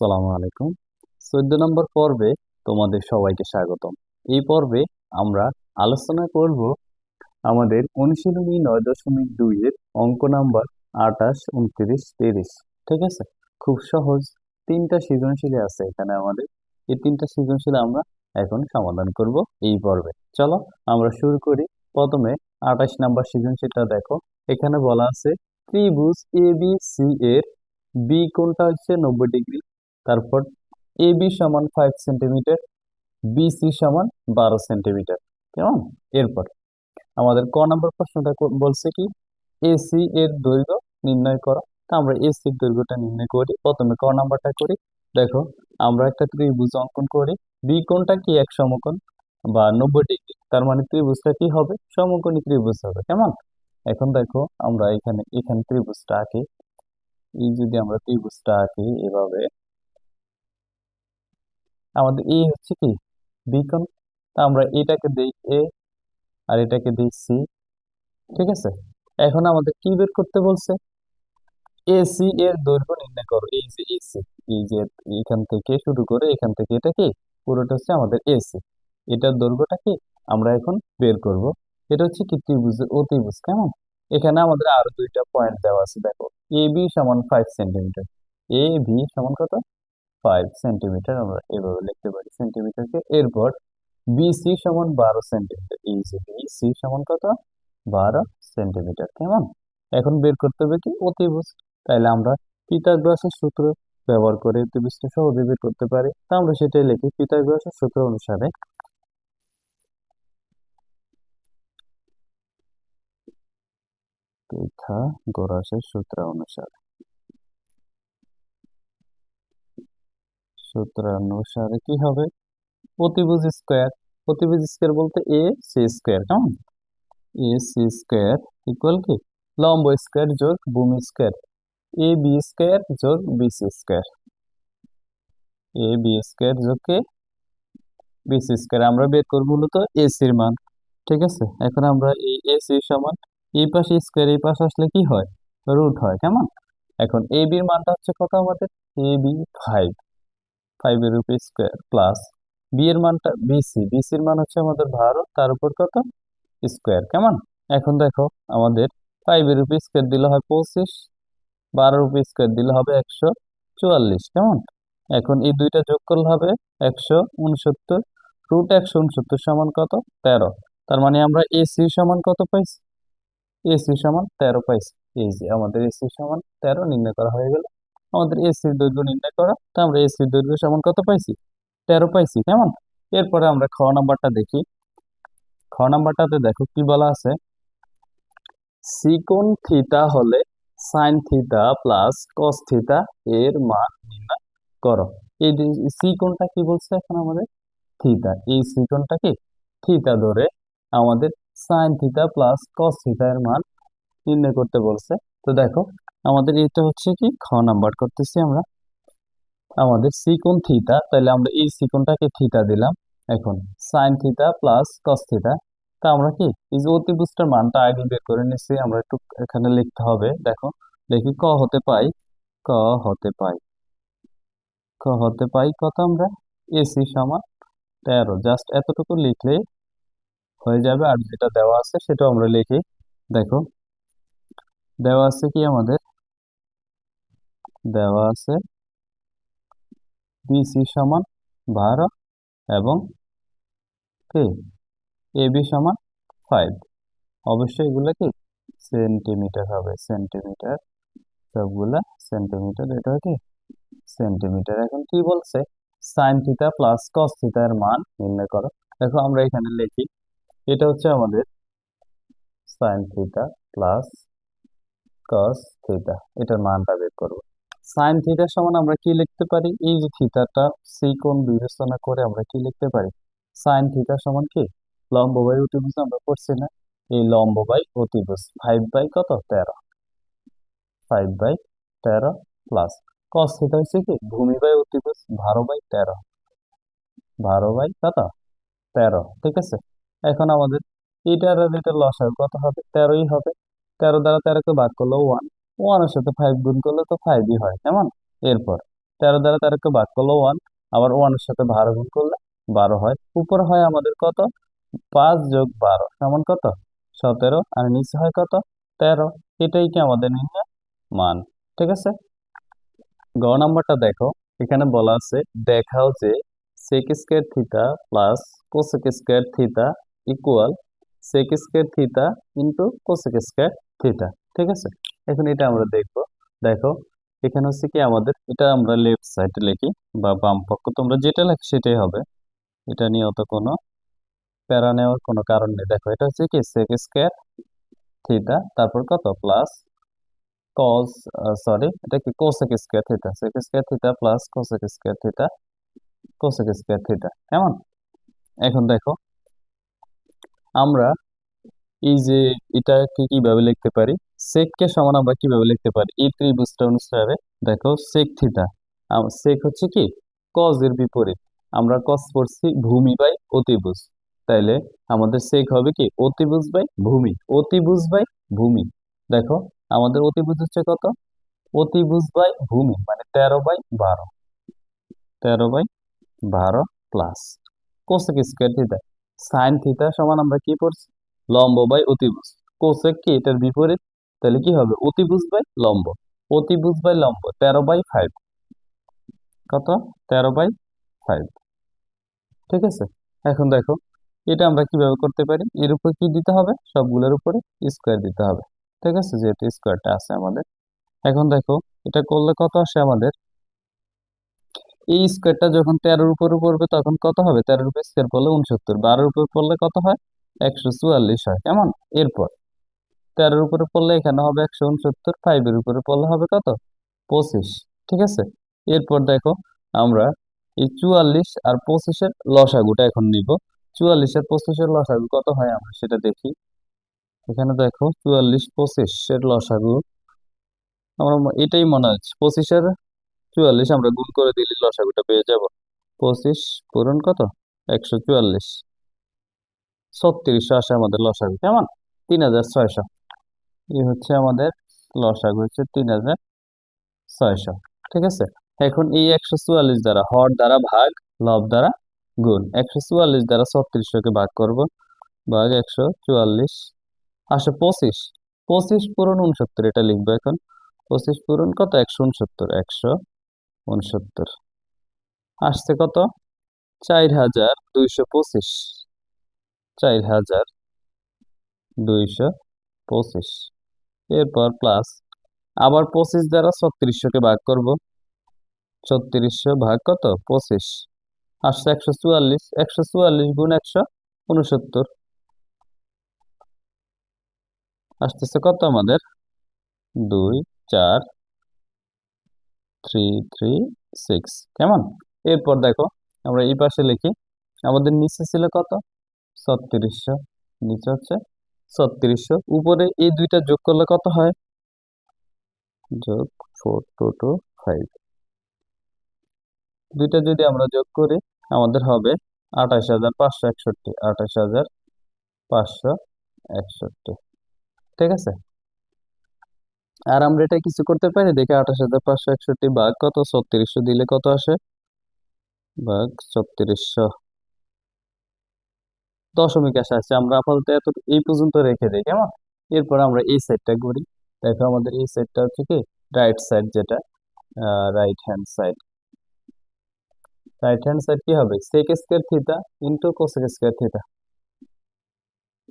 আসসালামু আলাইকুম। 14 নম্বর পর্বে তোমাদের সবাইকে স্বাগতম। এই পর্বে আমরা আলোচনা করব আমাদের অনুশীলনী 9.2 এর অঙ্ক নাম্বার 28, 29, 30। ঠিক আছে, খুব সহজ। তিনটা সৃজনশীল আছে এখানে আমাদের। এই তিনটা সৃজনশীল আমরা এখন সমাধান করব এই পর্বে। চলো আমরা শুরু করি। প্রথমে 28 নম্বর সৃজনশীলটা দেখো। এখানে বলা আছে ত্রিভুজ এ বি সি এর বি কোণটা হচ্ছে 90 ডিগ্রি। তারপর এ বি সমান 5 সেন্টিমিটার, বিসি সমান 12 সেন্টিমিটার। কেমন? এরপর আমাদের ক নম্বর প্রশ্নটা বলছে কি এসি এর দৈর্ঘ্য নির্ণয় করো। তা আমরা এসি এর দৈর্ঘ্যটা নির্ণয় করি। প্রথমে ক নাম্বারটা করি। দেখো, আমরা একটা ত্রিভুজ অঙ্কন করি। বি কোণটা কি এক সমকোণ বা 90 ডিগ্রি, তার মানে ত্রিভুজটা কি হবে? সমকোণী ত্রিভুজ হবে। কেমন? এখন দেখো, আমরা এখানে এখানে ত্রিভুজটা আঁকি। এই যদি আমরা ত্রিভুজটা আঁকি এভাবে, আমাদের এই হচ্ছে কি বি কোণ। তা আমরা এটাকে দেই এ, আর এটাকে দিই সি। ঠিক আছে, এখন আমাদের কি বের করতে বলছে? এসি এর দৈর্ঘ্য নির্ণয় করো। এই যে এসি, এই যে এখান থেকে শুরু করে এখান থেকে এটা কি পুরোটা হচ্ছে আমাদের এসি। এটার দৈর্ঘ্যটা কি আমরা এখন বের করব। এটা হচ্ছে কি ত্রিভুজের অতিভুজ। কেমন? এখানে আমাদের আরো দুইটা পয়েন্ট দেওয়া আছে। দেখো, এ বি সমান 5 সেন্টিমিটার। এ বি সমান কত? 5 সেন্টিমিটার। আমরা এভাবে লিখতে পারি সেন্টিমিটারকে। এরপর বিসি সমান 12 সেন্টিমিটার। এই যে বিসি সমান কত? 12 সেন্টিমিটার। কেমন? এখন বের করতে হবে কি অতিভুজ। তাইলে আমরা পিথাগোরাসের সূত্র ব্যবহার করে অতিভুজটা সহজে বের করতে পারি। তা আমরা সেটাই লিখি পিথাগোরাসের সূত্র অনুসারে। পিথাগোরাসের সূত্র অনুসারে কি হবে? অতিভুজ স্কোয়ার। অতিভুজ স্কোয়ার বলতে এ সি স্কোয়ার। কেমন? এ সি স্কোয়ার ইকুয়াল কি লম্ব স্কোয়ার যোগ ভূমি স্কোয়ার। এ বি স্কোয়ার যোগ BC square. A B square যোগ কে বিসি স্কোয়ার। আমরা বের করবো মূলত এসির মান। ঠিক আছে, এখন আমরা এই এসি সমান এই পাশে স্কোয়ার, এই পাশে আসলে কি হয়? রুট হয়। কেমন? এখন এ বির মানটা হচ্ছে কত আমাদের? এ বি 5, 5 এর উপর স্কোয়ার প্লাস বি এর মানটা বিসি, বিসির মান হচ্ছে আমাদের 12, তার উপর কত? স্কোয়ার। কেমন? এখন দেখো, আমাদের 5 এর উপর স্কোয়ার দিলে হয় 25, 12 উপর স্কোয়ার দিলে হবে 144। কেমন? এখন এই দুইটা যোগ করলে হবে 169। রুট 169 সমান কত? 13। তার মানে আমরা এসি সমান কত পাইছি? এসি সমান 13 পাইছি। এই যে আমাদের এসি সমান 13 নির্ণয় করা হয়ে গেল। আমাদের এসির দৈর্ঘ্য নির্ণয় করা, তো আমরা এসির দৈর্ঘ্য সমান কত পাইছি? 13 পাইছি। কেমন? এরপরে আমরা খ নাম্বারটা দেখি। খ নাম্বারটাতে দেখো কি বলা আছে। সিকোণ থিতা হলে সাইন থিতা প্লাস কস থিতা এর মান নির্ণয় করো। এই যে সিকোণটা কি বলছে এখন আমাদের? থিতা। এই সিকোণটা কি থিতা ধরে আমাদের সাইন থিতা প্লাস কস থিতা এর মান নির্ণয় করতে বলছে। তো দেখো, আমাদের এটা হচ্ছে কি খ নাম্বার করতেছি আমরা। আমাদের সিকোণ থিতা, তাহলে আমরা এই সিকোণটাকে থিতা দিলাম। এখন সাইন থিতা প্লাস কস থিতা। তা আমরা কি এই যে অতিভুজটার মানটা আগে বের করে নিচ্ছি, আমরা একটু এখানে লিখতে হবে। দেখো, দেখি ক হতে পাই, ক হতে পাই, ক হতে পাই কত আমরা? এসি সমান 13। জাস্ট এতটুকু লিখলে হয়ে যাবে। আর যেটা দেওয়া আছে সেটা আমরা লিখি। দেখো, দেওয়া আছে কি আমাদের? দেওয়া আছে বিসি সমান 12 এবং কি এ বি সমান 5। অবশ্যই এগুলা কি সেন্টিমিটার হবে, সেন্টিমিটার। সবগুলা সেন্টিমিটার। এটা কি সেন্টিমিটার। এখন কি বলছে? Sine theta plus cos theta এর মান নির্ণয় করো। দেখো, আমরা এখানে লিখি, এটা হচ্ছে আমাদের sine theta plus cos theta, এটার মানটা বের করবো। সাইন থিটা সমান আমরা কি লিখতে পারি? এই যে থিটাটা সি কোণ বিবেচনা করে আমরা কি লিখতে পারি? সাইন থিটা সমান কি লম্ব বাই অতিভুজ আমরা পড়ছি না? এই লম্ব বাই অতিভুজ 5 বাই কত? 13। 5/13 প্লাস কস থিটা হচ্ছে কি ভূমি বাই অতিভুজ 12/13। 12/কত? 13। ঠিক আছে, এখন আমাদের এটার আর এটার লসাগু কত হবে? 13ই হবে। 13 দ্বারা 13কে ভাগ করলে 1, 1 এর সাথে 5 গুণ করলে তো 5ই হয়। কেমন? এরপর 13 দ্বারা 13 কে ভাগ করলে 1, আবার 1 এর সাথে 12 গুণ করলে 12 হয়। উপরে হয় আমাদের কত, 5 যোগ 12 সমান কত, 17, আর নিচে হয় কত, 13। এটাই কি আমাদের নির্ণয় মান। ঠিক আছে। গ নাম্বারটা দেখো, এখানে বলা আছে দেখাও যে sec square theta plus cosec square theta equal sec square theta into cosec square theta. ঠিক আছে, এখন এটা আমরা দেখবো। দেখো, এখানে হচ্ছে কি আমাদের, এটা আমরা লেফট সাইডে লিখি বা বাম পক্ষ, তোমরা যেটা লেখ সেটাই হবে, এটা নিয়ে অত কোনো প্যারা নেওয়ার কোনো কারণ নেই। দেখো, এটা হচ্ছে কি sec স্কয়ার থিটা, তারপর কত প্লাস কস, সরি এটা কি cosec square theta, sec square theta plus cosec square theta, cosec square theta. কেমন? এখন দেখো, আমরা এই যে এটাকে কিভাবে লিখতে পারি, সেক কে সমান আমরা কিভাবে লিখতে পারি এই ত্রিভুজটা অনুসারে। দেখো সেক থিটা, সেক হচ্ছে কি কজ এর বিপরীত, আমরা কস পড়ছি ভূমি বাই অতিভুজ, তাইলে আমাদের সেক হবে কি অতিভুজ বাই ভূমি, অতিভুজ বাই ভূমি। দেখো, আমাদের অতিভুজ হচ্ছে কত, অতিভুজ বাই ভূমি মানে 13/12, 13/12 plus cosec square theta, sine theta সমান আমরা কি পড়ছি লম্ব বাই অতিভুজ, কোসেক কি এটার বিপরীত, তাহলে কি হবে অতিভুজ বাই লম্ব, অতিভুজ বাই লম্ব 13/5, কত 13/5। ঠিক আছে, এখন দেখো এটা আমরা কিভাবে করতে পারি, এর উপর কি দিতে হবে, সবগুলোর উপরে স্কয়ার দিতে হবে। ঠিক আছে, যেহেতু স্কয়ারটা আছে আমাদের। এখন দেখো, এটা করলে কত আসে আমাদের, এই স্কোয়ারটা যখন 13-র উপরে পড়বে তখন কত হবে, 13-র উপর স্কোয়ার পড়লে 69, 12-র উপর পড়লে কত হয় 144 হয়। কেমন? এরপর 13-র উপরে পড়লে এখানে হবে 169, 5-এর উপরে পড়লে হবে কত 25। ঠিক আছে, এরপর দেখো, আমরা এই 44 আর 25-এর লসাগুটা এখন নিব। 44 আর 25-এর লসাগু কত হয় আমরা সেটা দেখি। এখানে দেখো 44 25-এর লসাগু, আমরা এটাই মনে হচ্ছে 25-এর 44 আমরা গুণ করে দিলে লসাগুটা পেয়ে যাব। 25 পূরণ কত 144, 3600 আসে আমাদের লসাগু। কেমন? 3600। এই হচ্ছে আমাদের লসাগু হচ্ছে 3600। ঠিক আছে, এখন এই 144 দ্বারা হর দ্বারা ভাগ, লব দ্বারা গুণ, 144 দ্বারা 3600 কে ভাগ করব, ভাগ 144 আসে 25, 25 পূরণ 69 এটা লিখবো এখন। 25 পূরণ কত 169, 169 আসছে কত 4225, 4225। এরপর প্লাস, আবার 25 দ্বারা 3600 কে ভাগ করব, 3600 ভাগ কত 25 আসছে 144, 144 গুণ 169 আসতেছে কত আমাদের 24336। কেমন? এরপর দেখো, আমরা এই পাশে লিখি, আমাদের নিচে ছিল কত 3600, নিচে হচ্ছে 3600, উপরে এই দুইটা যোগ করলে কত হয়, যোগ 4225, দুইটা যদি আমরা যোগ করি আমাদের হবে 28561, 28561। ঠিক আছে, আর আমরা এটা কিছু করতে পারি দেখে, 28561 ভাগ কত 3600 দিলে কত আসে, ভাগ 3600, দশমিক আসে আছে। আমরা আপাতত এত এই পর্যন্ত রেখে দিই। কেমন? এরপর আমরা এই সাইডটা করি। দেখো, আমাদের এই সাইডটা হচ্ছে কি রাইট সাইড, যেটা right hand side, right hand side কি হবে sec square theta into cosec square theta,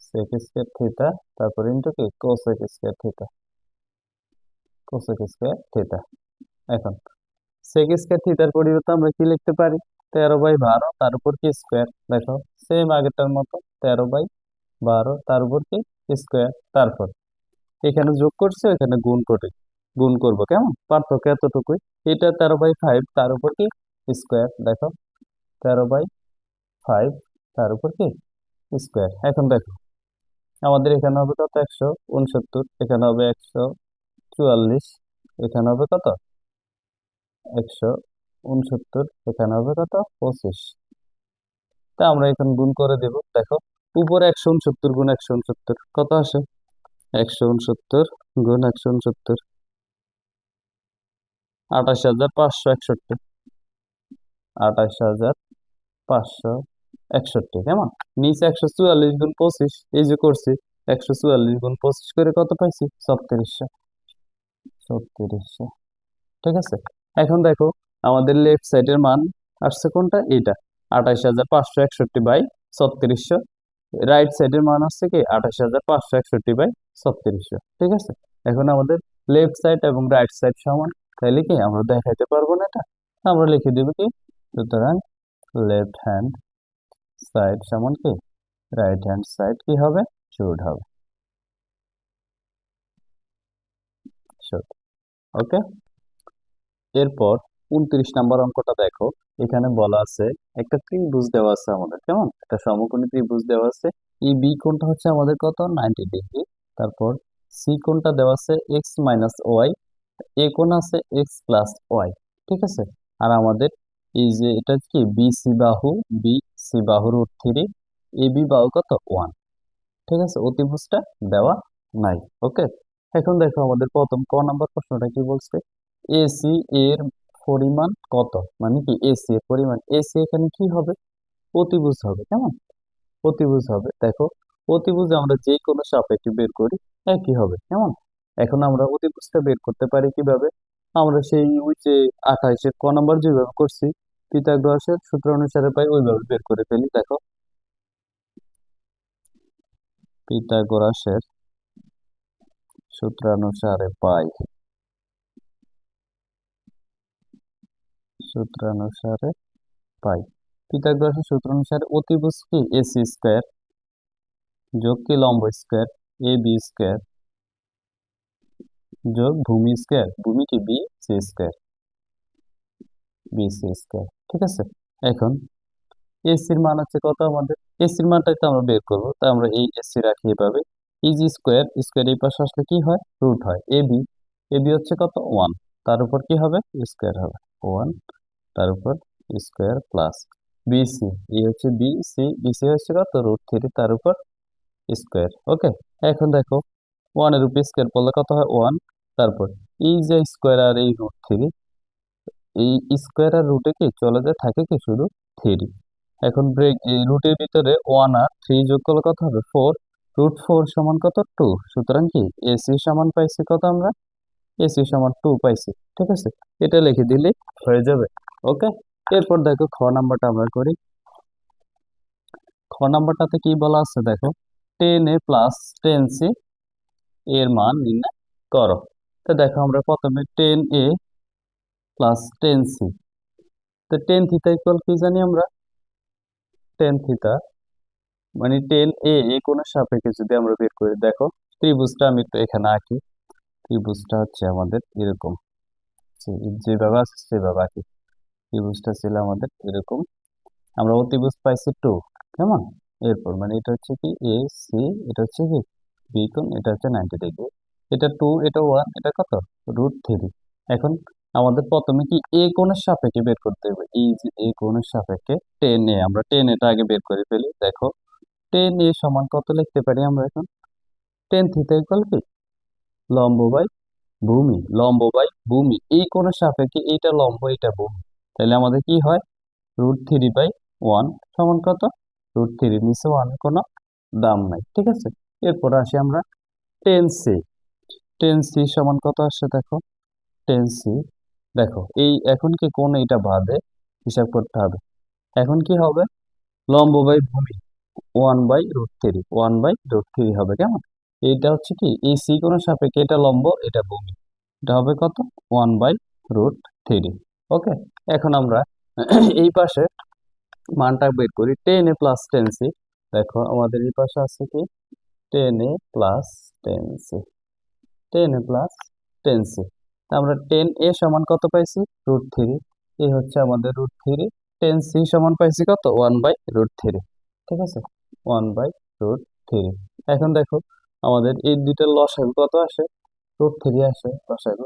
sec square theta তারপর ইন্টু কি cosec square theta, cosec square theta. এখন সেক স্কয়ার থিটার পরিবর্তে আমরা কি লিখতে পারি 13/12, তার উপর কি স্কয়ার। দেখো সেম আগেরটার মতো 13/12 তার উপর কি স্কয়ার, তারপর এখানে যোগ করছে এখানে গুণ করে গুণ করব। কেমন? পার্থক্য এতটুকুই। এটা 13/5 তার উপর কি স্কয়ার, দেখো 13/5 তার উপর কি স্কয়ার। এখন দেখো, আমাদের এখানে হবে কত 169, এখানে হবে 144, এখানে হবে কত 169, এখানে হবে কত 25। তা আমরা এখানে গুণ করে দেব। দেখো, উপরে 169 গুণ 169 কত আসে, 169 গুণ 169 28561। 28,561, কেমন? নিচে 144 গুণ 25, এই যে করছি 144 গুণ 25 করে কত পাইছি? 3600। ঠিক আছে, এখন দেখো আমাদের লেফট সাইডের মান আসছে কোনটা? এটা 28,561/3600। রাইট সাইডের মান আসছে কি? 28,561/3600। ঠিক আছে, এখন আমাদের লেফট সাইড এবং রাইট সাইড সমান, তাইলে কি আমরা দেখাইতে পারবো না এটা? আমরা লিখে দেবো কি, সুতরাং লেফট হ্যান্ড সাইড সমান কি রাইট হ্যান্ড সাইড কি হবে? শুড হবে। ওকে, এরপর 29 নম্বর অঙ্কটা দেখো। এখানে বলা আছে একটা ত্রিভুজ দেওয়া আছে আমাদের, কেমন? একটা সমকোণী ত্রিভুজ দেওয়া আছে। এই বি কোণটা হচ্ছে আমাদের কত? 90 ডিগ্রি। তারপর সি কোণটা দেওয়া আছে x - y, এ কোণ আছে x+y। ঠিক আছে, আর আমাদের এই যে এটা কি বি সি বাহু √3, এ বি বাহু কত? 1। ঠিক আছে, অতিভুজটা দেওয়া নাই। ওকে, এখন দেখো আমাদের প্রথম ক নাম্বার প্রশ্নটা কি বলছে? এসি এর পরিমাণ কত, মানে কি এসি এর পরিমাণ, এসি এখানে কি হবে? অতিভুজ হবে, কেমন? অতিভুজ হবে। দেখো অতিভুজ আমরা যে কোনো সাপেক্ষে বের করি একই হবে, কেমন? এখন আমরা অতিভুজটা বের করতে পারি কিভাবে? আমরা সেই ওই যে 28-এর ক নাম্বার যেভাবে করছি, পিথাগোরাসের সূত্র অনুসারে পাই, ওইভাবে বের করে ফেলি। দেখো পিথাগোরাসের সূত্রানুসারে পাই, সূত্রানুসারে পাই পিথাগোরাসের সূত্র অনুসারে অতিভুজ কি এসি স্কয়ার যোগ কি লম্ব স্কয়ার এ বি স্কয়ার যোগ ভূমি স্কয়ার, ভূমি কি B C square, B C square. ঠিক আছে, এখন এসির মান হচ্ছে কত? আমাদের এসির মানটাই তো আমরা বের করবো, তাই আমরা এই এসি রাখি এভাবে। ইজি স্কয়ার, স্কয়ার এই পাশে আসলে কি হয়? রুট হয়। এবি হচ্ছে কত? 1, তার উপর কি হবে? স্কয়ার হবে 1, তার উপর স্কয়ার প্লাস বিসি, এই হচ্ছে বিসি হচ্ছে কত? √3, তার উপর স্কয়ার। ওকে, এখন দেখো 1 এর উপর স্কয়ার করলে কত হয়? 1, তারপর এই যে স্কয়ার আর এই √3, এই স্কয়ার আর রুটে কি চলে যায়, থাকে কি শুধু 3। এখন ব্রেক এই রুটের ভিতরে 1 আর 3 যোগ করলে কত হবে? 4, √4 সমান কত? 2। সুতরাং কি এসি সমান পাইছি কত আমরা? এসি সমান 2 পাইছি। ঠিক আছে, এটা লিখে দিলে হয়ে যাবে। ওকে, এরপর দেখো খ নাম্বারটা আমরা করি। খ নাম্বারটাতে কি বলা আছে দেখো, 10a প্লাস 10c এর মান নির্ণয় করো। তো দেখো আমরা প্রথমে 10a প্লাস 10c, তো 10 থিটা ইকুয়াল কি জানি আমরা? 10 থিটা মানে 10a এ কোণের সাপেক্ষে যদি আমরা বের করি, দেখো ত্রিভুজটা আমি একটু এখানে আঁকি। ত্রিভুজটা হচ্ছে আমাদের এরকম, যেভাবে আছে সেভাবে আঁকি। ত্রিভুজটা ছিল আমাদের এরকম, আমরা অতিভুজ পাইছি 2, কেমন? এরপর মানে এটা হচ্ছে কি এ সি, এটা হচ্ছে কি বি কোণ, এটা হচ্ছে 90 ডিগ্রি, এটা 2, এটা 1, এটা কত? √3। এখন আমাদের প্রথমে কি এ কোণের সাপেক্ষে বের করতে হবে। এই যে এ কোণের সাপেক্ষে 10a, আমরা 10a টা আগে বের করে ফেলি। দেখো 10a সমান কত লিখতে পারি আমরা এখন? 10 থিটা ইকুয়াল কি লম্ব বাই ভূমি, এই কোণের সাপেক্ষে এইটা লম্ব, এটা ভূমি, তাহলে আমাদের কি হয়? √3/1 সমান কত? √3, নিচে 1 কোনো দাম নাই। ঠিক আছে, এরপর আসি আমরা 10c, 10c সমান কত আসছে দেখো? 10c, দেখো এই এখন কি কোণ এটা বাদে হিসাব করতে হবে। এখন কি হবে? লম্ব বাই ভূমি 1/√3 হবে, কেমন? এইটা হচ্ছে কি এই সি কোণের সাপেক্ষে এটা লম্ব, এটা ভূমি, এটা হবে কত? 1/√3। ওকে, এখন আমরা এই পাশে মানটা বের করি। 10a প্লাস 10c, দেখো আমাদের এই পাশে আছে কি 10a plus 10c, 10a plus 10c, আমরা 10a সমান কত পাইছি? √3, এ হচ্ছে আমাদের √3, 10c সমান পাইছি কত? 1/√3। ঠিক আছে, 1/√3। এখন দেখো আমাদের এই দুইটার লসাগু কত আসে? √3 আসে লসাগু।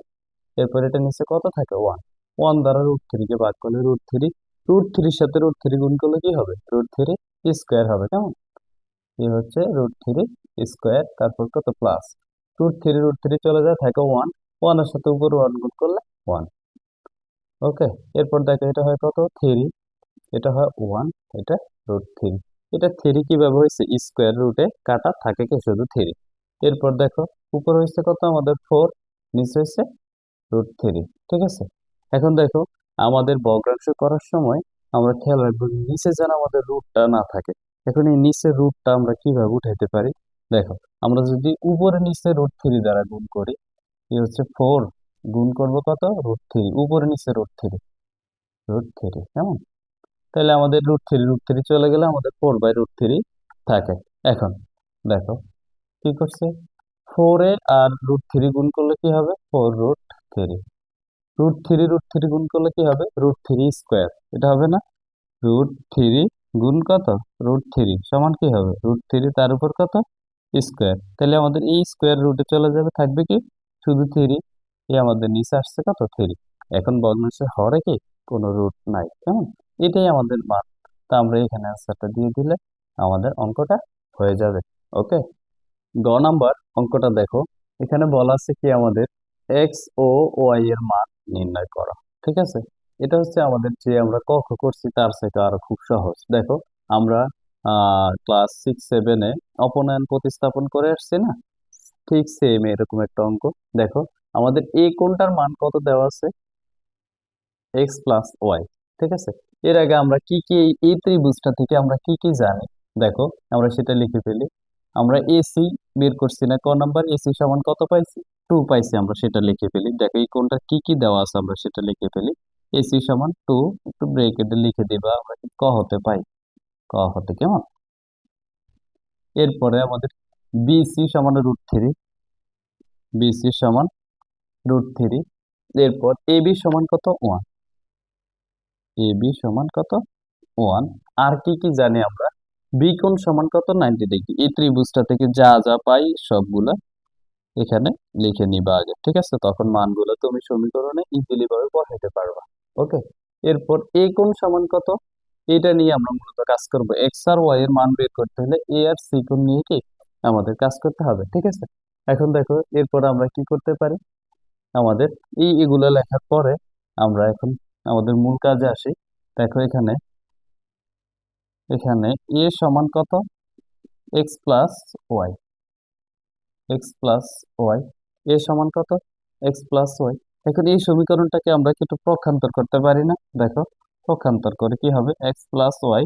এরপর এটা নিচে কত থাকে? 1, 1 দ্বারা √3 কে ভাগ করলে √3, √3 সাথে √3 গুণ করলে কি হবে? √3 স্কয়ার হবে, কেমন? এই হচ্ছে √3 স্কয়ার, তারপর কত? প্লাস √3 চলে যায়, থাকে 1, 1 এর সাথে উপর 1 গুণ করলে 1। ওকে, এরপর দেখো এটা হয় কত? 3, এটা হয় 1, এটা √3। এটা 3 কিভাবে হয়েছে, স্কোয়ার রুটে কাটা থাকে কি শুধু 3। এরপর দেখো উপর হয়েছে কত আমাদের 4, নিচে হয়েছে √3। ঠিক আছে, এখন দেখো আমাদের ভগ্নাংশ করার সময় আমরা খেয়াল রাখবো নিচে যেন আমাদের রুটটা না থাকে। এখন এই নিচের রুটটা আমরা কিভাবে উঠাইতে পারি, দেখো আমরা যদি উপরে নিচে √3 দ্বারা গুণ করি, কি হচ্ছে 4 গুণ করবো কত, √3, উপরে নিচে √3 কেমন, তাহলে আমাদের √3 চলে গেলে আমাদের 4/√3 থাকে। এখন দেখো কি করছে, 4 এ আর √3 গুণ করলে কি হবে, 4√3, √3 গুণ করলে কি হবে, √3 স্কোয়ার, এটা হবে না, √3 গুণ কত, √3 সমান কি হবে, √3 তার উপর কত, স্কোয়ার, তাহলে আমাদের এই স্কোয়ার রুটে চলে যাবে, থাকবে কি শুধু 3, এই আমাদের নিচে আসছে কত 3। এখন ভগ্নাংশের হরে কি কোনো রুট নাই, কেমন, এটাই আমাদের মান। তা আমরা এখানে অ্যান্সারটা দিয়ে দিলে আমাদের অঙ্কটা হয়ে যাবে। ওকে, গ নাম্বার অঙ্কটা দেখো, এখানে বলা আছে কি আমাদের এক্স ও ওয়াই এর মান নির্ণয় করা। ঠিক আছে, এটা হচ্ছে আমাদের যে আমরা ক খ করছি তার থেকে আরো খুব সহজ। দেখো আমরা ক্লাস 6-7-এ অপনয়ন প্রতিস্থাপন করে আসছি না, ঠিক সেম এরকম একটা অঙ্ক। দেখো আমাদের এই কোণটার মান কত দেওয়া আছে, x+y। ঠিক আছে, এর আগে আমরা কি কি এই ত্রিভুজটা থেকে আমরা কি কি জানি, দেখো আমরা সেটা লিখে ফেলি। আমরা এসি বের করছি না, ক নাম্বার, এসি সমান কত পাইছি, 2 পাইছি, আমরা সেটা লিখে ফেলি। দেখো এই কোণটা কি কি দেওয়া আছে আমরা সেটা লিখে ফেলি। এসি সমান 2, একটু ব্রেকেটে লিখে দিবা, আমরা কি ক হতে পাই, ক হতে কেমন। এরপরে আমাদের বিসি সমান √3, বিসি সমান √3। এরপর এবি সমান কত, 1, এবি সমান কত, 1। আর কি কি জানি আমরা, বি কোণ সমান কত, 90 ডিগ্রি। এই ত্রিভুজটা থেকে যা যা পাই সবগুলা এখানে লিখে নিবা আগে। ঠিক আছে, তখন মানগুলো তুমি সমীকরণে ইজিলি ভাবে বসাইতে পারবা। ওকে, এরপর এ কোণ সমান কত, এটা নিয়ে আমরা মূলত কাজ করব। এক্স আর ওয়াই এর মান বের করতে হলে এ আর সি কোণ নিয়ে কি আমাদের কাজ করতে হবে। ঠিক আছে, এখন দেখো এরপর আমরা কি করতে পারি, আমাদের এগুলো লেখার পরে আমরা এখন আমাদের মূল কাজে আসি। দেখো এখানে এখানে এ সমান কত, X plus Y, X plus Y, A সমান কত, এক্স প্লাস ওয়াই। এখন এই সমীকরণটাকে আমরা কি একটু পক্ষান্তর করতে পারি না, দেখো পক্ষান্তর করে কি হবে, এক্স প্লাস ওয়াই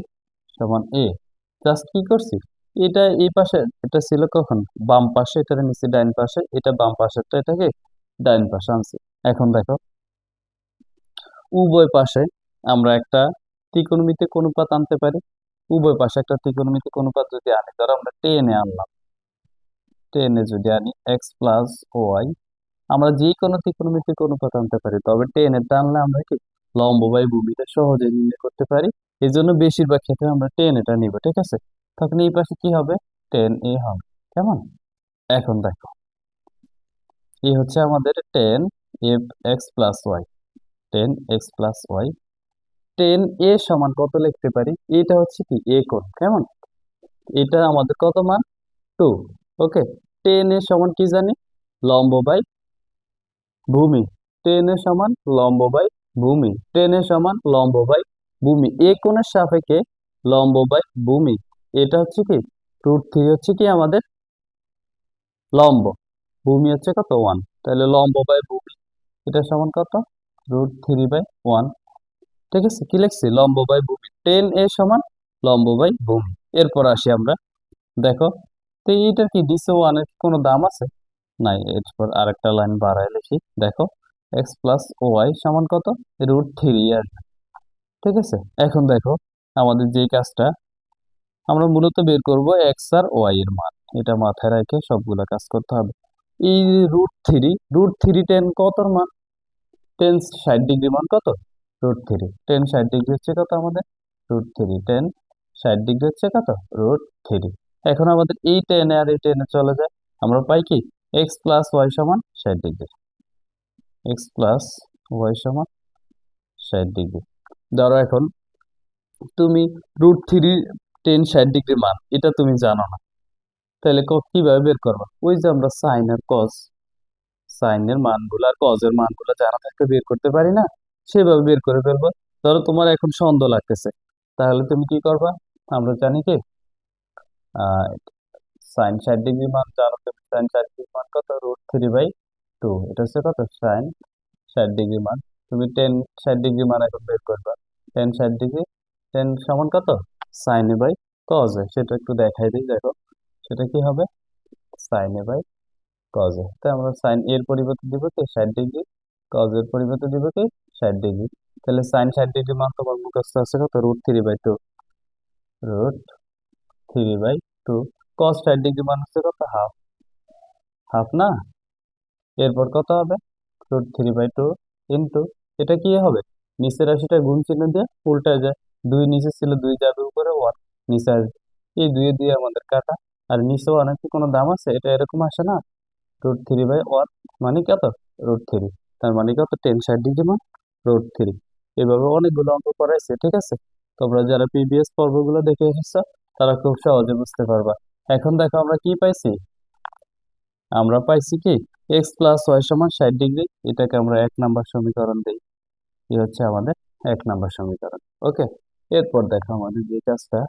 সমান এ। জাস্ট কি করছি, এটা এই পাশে, এটা ছিল কখন বাম পাশে, এটা নিচে ডাইন পাশে, এটা বাম পাশেরটা এটাকে ডাইন পাশে আনছি। এখন দেখো উভয় পাশে আমরা একটা ত্রিকোণমিতিক অনুপাত আনতে পারি। উভয় পাশে একটা ত্রিকোণমিতিক অনুপাত যদি আনি, ধরো আমরা টেনে আনলাম, টেনে যদি আনি এক্স প্লাস ওয়াই, আমরা যে কোনো ত্রিকোণমিতিক অনুপাত আনতে পারি, তবে টেনে টানলে আমরা কি লম্ব বাই ভূমিটা সহজে নির্ণয় করতে পারি। এই জন্য বেশিরভাগ ক্ষেত্রে আমরা টেন এটা নিব। ঠিক আছে, তখন এই পাশে কি হবে, টেন এ হবে, কেমন। এখন দেখো এই হচ্ছে আমাদের tan F X plus Y, tan X plus Y, tan A সমান কত লিখতে পারি, এটা হচ্ছে কি এ কোণ, কেমন, এটা আমাদের কত মান, 2। ওকে, টেন এ সমান কি জানি, লম্ব বাই ভূমি, টেন এ সমান লম্ব বাই ভূমি, টেন এ সমান লম্ব বাই ভূমি, এ কোণের সাপেক্ষে লম্ব বাই ভূমি, এটা হচ্ছে কি √3 হচ্ছে কি আমাদের লম্ব, ভূমি হচ্ছে কত 1, তাহলে লম্ব বাই ভূমি এটা সমান কত, √3/1। ঠিক আছে, কি লিখছি, লম্ব বাই ভূমি, টেন এ সমান লম্ব বাই ভূমি। এরপর আসি আমরা, দেখো তো এইটার কি ডিসে ওয়ানের কোনো দাম আছে, নাই। এরপর আরেকটা লাইন বাড়ায় লিখি, দেখো এক্স প্লাস ওয়াই সমান কত, √3 আসবে। ঠিক আছে, এখন দেখো আমাদের যে কাজটা আমরা মূলত বের করব এক্স আর ওয়াই এর মান, এটা মাথায় রেখে সবগুলা কাজ করতে হবে। এই √3 টেন কতর মান, টেন 60 ডিগ্রি মান কত, √3, টেন 60 ডিগ্রি হচ্ছে কত আমাদের, √3, টেন 60 ডিগ্রি হচ্ছে কত, √3। এখন আমাদের এই টেনে আর এই টেনে চলে যায়, আমরা পাই কি এক্স প্লাস ওয়াই সমান 60 ডিগ্রি, এক্স প্লাস ওয়াই সমান 60 ডিগ্রি। ধরো এখন তুমি √3 টেন 60 ডিগ্রি মান এটা তুমি জানো না, তাহলে কিভাবে বের করবা, ওই যে আমরা সাইন আর কস, সাইনের মানগুলো আর কজের মানগুলো জানা থাকতে বের করতে পারি না, সেভাবে বের করে ফেলবো। ধরো তোমার এখন সন্দেহ লাগতেছে তাহলে তুমি কি করবা? আমরা জানি কি সাইন 60 ডিগ্রি মান জানো তুমি, সাইন 60 ডিগ্রি মান কত? √3/2। এটা হচ্ছে কত? সাইন 60 ডিগ্রি মান। তুমি টেন 60 ডিগ্রি মান এখন বের করবা। টেন 60 ডিগ্রি, টেন সমান কত? সাইন এ/কজ এ। সেটা একটু দেখাই দিই, দেখো সেটা কি হবে? সাইন এ/কজ এ। তাই আমরা সাইন এর পরিবর্তে দিব কি 60 ডিগ্রি, কজ এর পরিবর্তে দিব কি 60 ডিগ্রি। তাহলে সাইন 60 ডিগ্রি মান তোমার মুখস্থ আছে কত? √3/2। √3/2। কজ 60 ডিগ্রি মান হচ্ছে কত? হাফ। হাফ না? এরপর কত হবে? √3/2 ইন্টু, এটা কি হবে? নিচের রাশিটা গুণ চিহ্ন দিয়ে উল্টায় যায়। দুই নিচে ছিল, দুই যাবে উপরে, ওয়ান নিচে আসবে। এই দুই দিয়ে আমাদের কাটা। আর নিচে ওয়ানের কি কোনো দাম আছে? এটা এরকম আসে না। √3/1 মানে কত? √3। তার মানে কত? টেন 60 ডিগ্রি মান √3। এভাবে অনেকগুলো অঙ্ক করাইছে, ঠিক আছে? তোমরা যারা প্রিভিয়াস পর্বগুলো দেখে এসেছো তারা খুব সহজে বুঝতে পারবা। এখন দেখো আমরা কি পাইছি? আমরা পাইছি কি x+y = 60 ডিগ্রি। এটাকে আমরা 1 নাম্বার সমীকরণ দিই। এই হচ্ছে আমাদের 1 নাম্বার সমীকরণ। ওকে, এরপর দেখো আমাদের যে কাজটা,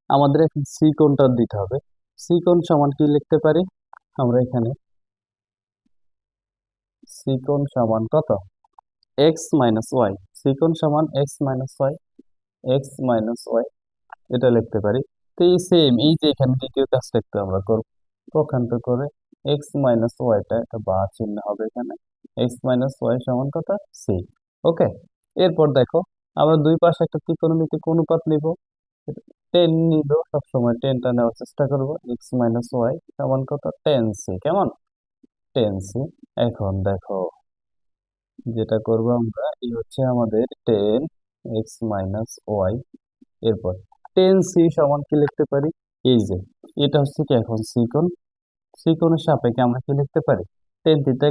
আমাদের এখন সি কোণটা দিতে হবে। সি কোণ সমান কি লিখতে পারি আমরা এখানে? সি কোণ সমান কত? x - y। সি কোণ সমান x - y, x - y এটা লিখতে পারি। তো এই সেম, এই যে এখানে দ্বিতীয় কাজটা একটু আমরা করব। পক্ষান্তর করে x - y-টা একটা বা চিহ্ন হবে এখানে। x - y সমান কত? সি। ওকে, এরপর দেখো আমরা দুই পাশে একটা ত্রিকোণমিতিক অনুপাত নিব। টেন নিব, সবসময় টেনটা নেওয়ার চেষ্টা করব। x - y সমান কত? 10c। কেমন? 10c। এখন দেখো যেটা করব আমরা, এই হচ্ছে আমাদের 10x - y। এরপর 10c সমান কি লিখতে পারি? এই যে এটা হচ্ছে কি এখন সিকোণ। সিকোণের সাপেক্ষে আমরা কি লিখতে পারি? টেন থিটা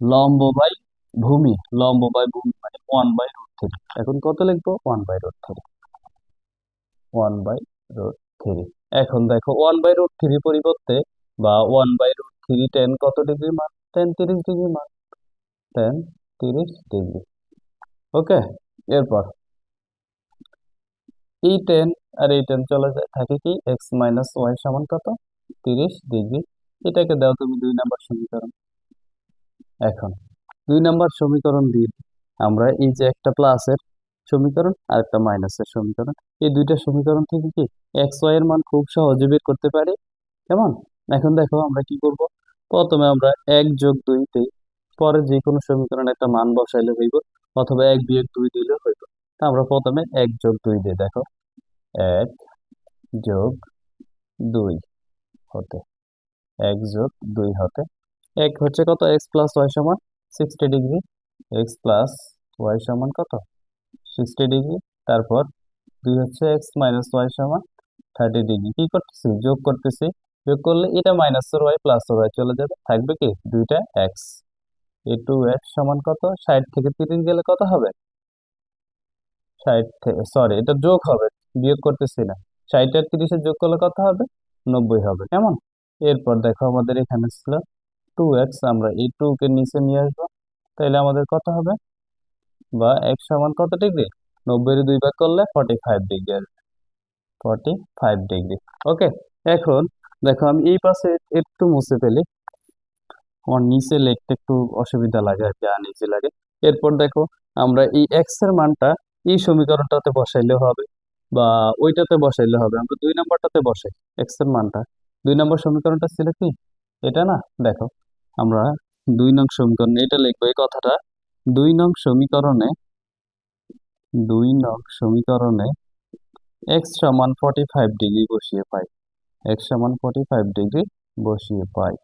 লম্ব বাই ভূমি। লম্ব বাই ভূমি মানে 1/√3। এখন কত লিখবো? 1/√3। 1/√3। এখন দেখো 1/√3 পরিবর্তে বা 1/√3 টেন কত ডিগ্রি মান? টেন 30 ডিগ্রি মান। Tan 30 degree. ওকে, এরপর এই টেন আর এই টেন চলে যায়, থাকে কি x - y সমান কত? 30 ডিগ্রি। এটাকে দাও তুমি 2 নাম্বার সমীকরণ। এখন 2 নাম্বার সমীকরণ দিয়ে আমরা এই যে একটা প্লাসের সমীকরণ আর একটা মাইনাসের সমীকরণ, এই দুইটা সমীকরণ থেকে কি x y এর মান খুব সহজে বের করতে পারি। কেমন? এখন দেখো আমরা কি করব। প্রথমে আমরা 1+2 দিই, পরে যে কোনো সমীকরণে একটা মান বসাইলে হইব, অথবা 1-2 দিলে হইব। তা আমরা প্রথমে 1+2 দিই। দেখো 1+2 হতে, 1+2 হতে, এক হচ্ছে কত? x+y সমান 60 ডিগ্রি। x+y সমান কত? 60 ডিগ্রি। তারপর দুই হচ্ছে x - y সমান 30 ডিগ্রি। কি করতেছি? যোগ করতেছি। যোগ করলে এটা -y প্লাস y চলে যাবে, থাকবে কি দুইটা x। এই 2x সমান কত? 60 থেকে 30 গেলে কত হবে? 60 থেকে, সরি, এটা যোগ হবে, বিয়োগ করতেছি না। 60 আর 30 যোগ করলে কত হবে? 90 হবে। কেমন? এরপর দেখো আমাদের এখানে ছিল 2x, আমরা এই 2 কে নিচে নিয়ে আসবো। তাহলে আমাদের কত হবে? বা x সমান কত ডিগ্রি? 90 এর 2 ভাগ করলে 45 ডিগ্রি আসবে। 45 ডিগ্রি। ওকে, এখন দেখো আমি এই পাশে একটু মুছে ফেলি, আমার নিচে লিখতে একটু অসুবিধা লাগে আর কি, আনইজি লাগে। এরপর দেখো আমরা এই এক্স এর মানটা এই সমীকরণটাতে বসাইলে হবে, বা ওইটাতে বসাইলে হবে। আমরা 2 নাম্বারটাতে বসাই এক্স এর মানটা। 2 নাম্বার সমীকরণটা ছিল কি এটা না? দেখো আমরা 2 নং সমীকরণে এটা লিখবো, এই কথাটা 2 নং সমীকরণে, 2 নং সমীকরণে এক্স সমান 45 ডিগ্রি বসিয়ে পাই। এক্স সমান 45 ডিগ্রি বসিয়ে পাই।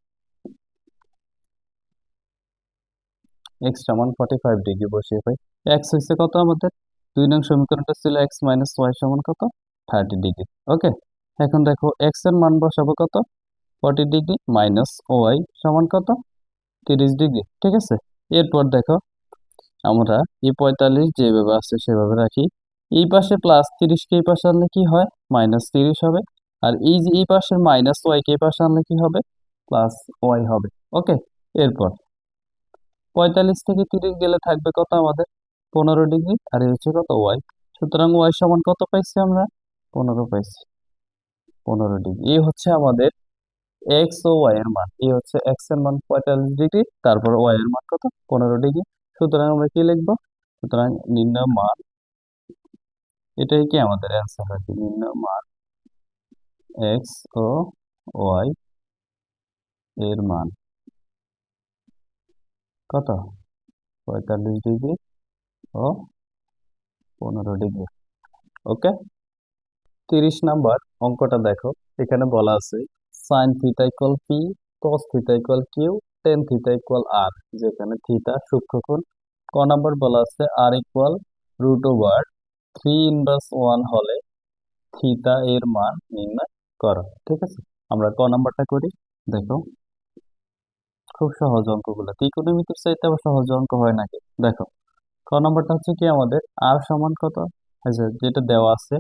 এক্স সমান 45 ডিগ্রি বসিয়ে পাই। এক্স হচ্ছে কত আমাদের? 2 নং সমীকরণটা ছিল x - y সমান কত? 30 ডিগ্রি। ওকে, এখন দেখো এক্স এর মান বসাবো কত? 40 ডিগ্রি মাইনাস ওয়াই সমান কত? 30 ডিগ্রি। ঠিক আছে, এরপর দেখো আমরা এই 45 যেভাবে আছে সেভাবে রাখি। এই পাশে +30 কে এই পাশে আনলে কি হয়? -30 হবে। আর এই যে এই পাশের -y কে এই পাশে আনলে কি হবে? +y হবে। ওকে, এরপর 45 থেকে 30 গেলে থাকবে কত আমাদের? 15 ডিগ্রি। আর এই হচ্ছে কত? ওয়াই। সুতরাং ওয়াই সমান কত পাইছি আমরা? 15 পাইছি, 15 ডিগ্রি। এই হচ্ছে আমাদের এক্স ও ওয়াই এর মান। এই হচ্ছে এক্স এর মান 45 ডিগ্রি, তারপর ওয়াই এর মান কত? 15 ডিগ্রি। সুতরাং আমরা কি লিখবো? সুতরাং নির্ণয় মান, এটাই কি আমাদের অ্যান্সার আর কি, নির্ণয় মান এক্স ও ওয়াই এর মান কত? 45 ডিগ্রি ও 15 ডিগ্রি। ওকে, 30 নাম্বার অঙ্কটা দেখো। এখানে বলা আছে sine theta equal P, cos theta equal Q, tan theta equal R, যেখানে থিটা সূক্ষ্মকোণ। ক নাম্বার বলা আছে R equal root over 3 inverse 1 হলে থিটা এর মান নির্ণয় করো। ঠিক আছে, আমরা ক নাম্বারটা করি। দেখো, খুব সহজ অঙ্কগুলো, ত্রিকোণমিতির চাইতে আবার সহজ অঙ্ক হয় নাকি? দেখো, ক নাম্বারটা হচ্ছে কি আমাদের আর সমান কত? আচ্ছা, যেটা দেওয়া আছে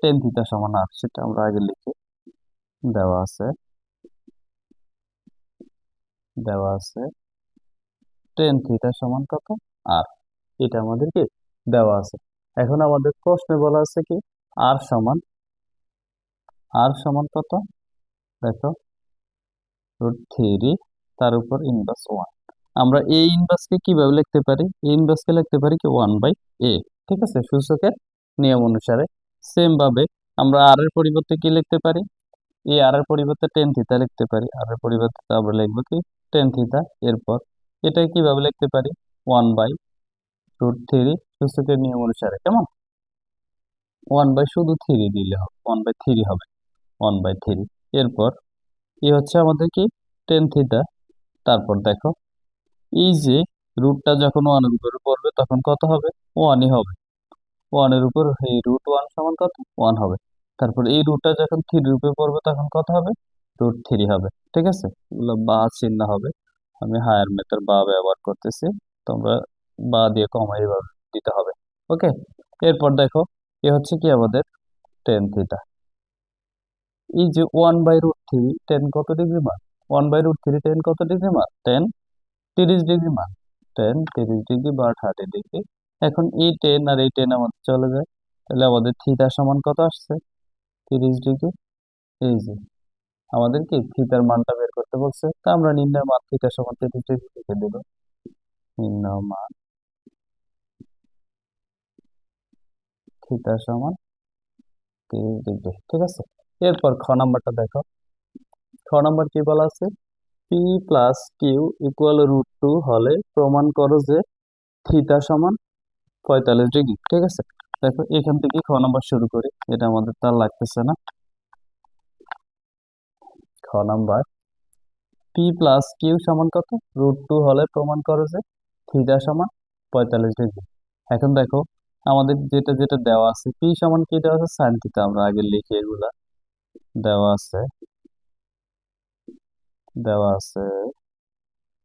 টেন থিটা সমান আর, সেটা আমরা আগে লিখি। দেওয়া আছে দেওয়া আছে টেন থিটা সমান কত? আর, এটা আমাদের কি দেওয়া আছে। এখন আমাদের প্রশ্নে বলা আছে কি আর সমান কত? দেখো, √3, তার উপর ইনভার্স 1। আমরা এই ইনভার্সকে কিভাবে লিখতে পারি? এই ইনভার্সকে লিখতে পারি কি 1/a। ঠিক আছে, সূচকের নিয়ম অনুসারে। সেম ভাবে আমরা আর এর পরিবর্তে কি লিখতে পারি? এই আর এর পরিবর্তে টেন থিটা লিখতে পারি। আর এর পরিবর্তে আমরা লিখবো কি টেন থিটা। এরপর এটাই কিভাবে লিখতে পারি? 1/√3, সূচকের নিয়ম অনুসারে। কেমন? 1/ শুধু 3 দিলে হবে, 1/3 হবে, 1/3। এরপর এই হচ্ছে আমাদের কি টেন থিটা। তারপর দেখো, এই যে রুটটা যখন 1 এর উপরে পড়বে তখন কত হবে? 1ই হবে। 1 এর উপর এই √1 সমান কত? 1 হবে। তারপর এই রুটটা যখন 3 এর উপরে পড়বে তখন কত হবে? √3 হবে। ঠিক আছে, এগুলো বা চিহ্ন হবে। আমি হায়ার মেথড বা ব্যবহার করতেছি, তোমরা বা দিয়ে কমা এইভাবে দিতে হবে। ওকে, এরপর দেখো, এ হচ্ছে কি আমাদের টেন থিটা। এই যে 1/√3, টেন কত ডিগ্রি মান? 1/√3 টেন কত ডিগ্রি মান? 30 ডিগ্রি মান। 30 ডিগ্রি বা 30 ডিগ্রি। এখন এই টেন আর এই টেন আমাদের চলে যায়, তাহলে আমাদের থিটা সমান কত আসছে? 30 ডিগ্রি। এই যে আমাদের কি থিটার মানটা বের করতে বলছে, তা আমরা নির্ণয় মান থিটা সমান 30 ডিগ্রি লিখে দেব। নির্ণয় মান থিটা সমান 30 ডিগ্রি। ঠিক আছে, এরপর খ নাম্বারটা দেখো। খ নাম্বার কি বলা আছে? পি প্লাস কিউ ইকুয়াল √2 হলে প্রমাণ করো যে থিটা সমান 45 ডিগ্রি। ঠিক আছে, দেখো এখান থেকে খ নাম্বার শুরু করি, এটা আমাদের তার লাগতেছে না। খ নাম্বার, পি প্লাস কিউ সমান কত? √2 হলে প্রমাণ করো যে থিটা সমান 45 ডিগ্রি। এখন দেখো, আমাদের যেটা যেটা দেওয়া আছে, পি সমান কি দেওয়া আছে? Sine theta. আমরা আগে লিখি এগুলা। দেওয়া আছে দেওয়া আছে